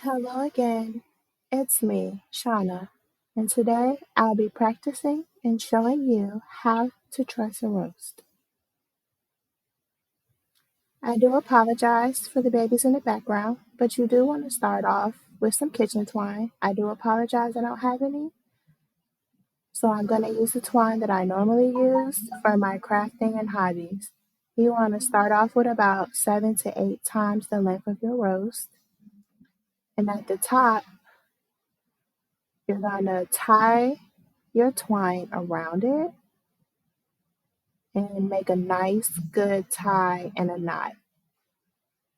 Hello again. It's me, Shauna, and today I'll be practicing and showing you how to truss a roast. I do apologize for the babies in the background, but you do want to start off with some kitchen twine. I do apologize I don't have any, so I'm going to use the twine that I normally use for my crafting and hobbies. You want to start off with about 7 to 8 times the length of your roast, and at the top, you're going to tie your twine around it and make a nice good tie and a knot.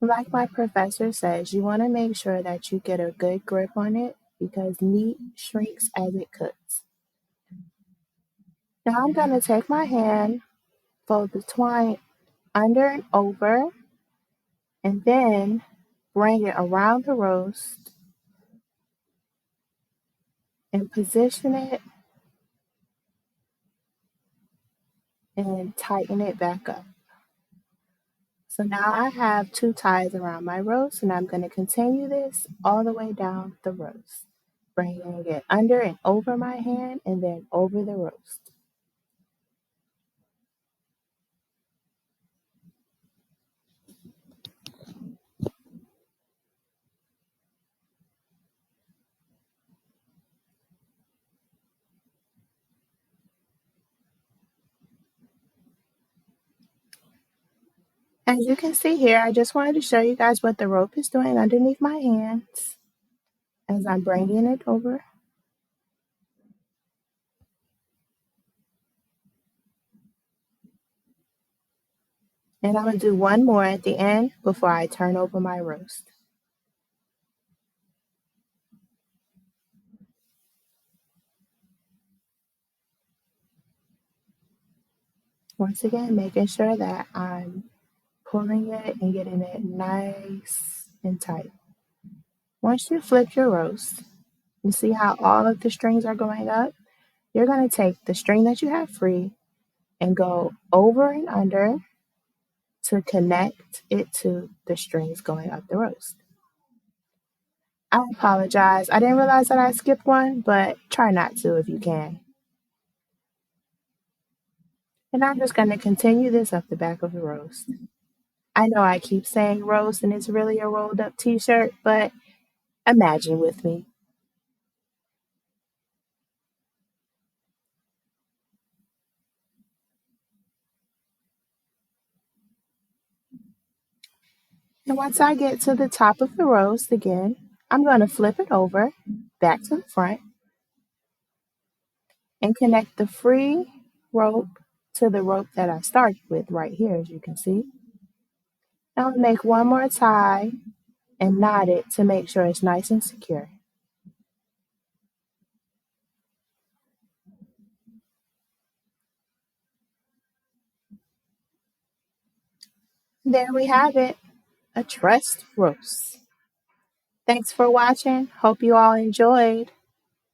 Like my professor says, you want to make sure that you get a good grip on it because meat shrinks as it cooks. Now I'm going to take my hand, fold the twine under and over, and then bring it around the roast and position it and tighten it back up. So now I have 2 ties around my roast, and I'm going to continue this all the way down the roast, bringing it under and over my hand and then over the roast. As you can see here, I just wanted to show you guys what the rope is doing underneath my hands as I'm bringing it over. And I'm going to do one more at the end before I turn over my roast. Once again, making sure that I'm pulling it and getting it nice and tight. Once you flip your roast, you see how all of the strings are going up? You're going to take the string that you have free and go over and under to connect it to the strings going up the roast. I apologize. I didn't realize that I skipped one, but try not to if you can. And I'm just going to continue this up the back of the roast. I know I keep saying roast and it's really a rolled up t-shirt, but imagine with me. And once I get to the top of the roast again, I'm going to flip it over back to the front and connect the free rope to the rope that I started with right here, as you can see. Now I'll make one more tie and knot it to make sure it's nice and secure. There we have it, a trussed roast. Thanks for watching. Hope you all enjoyed.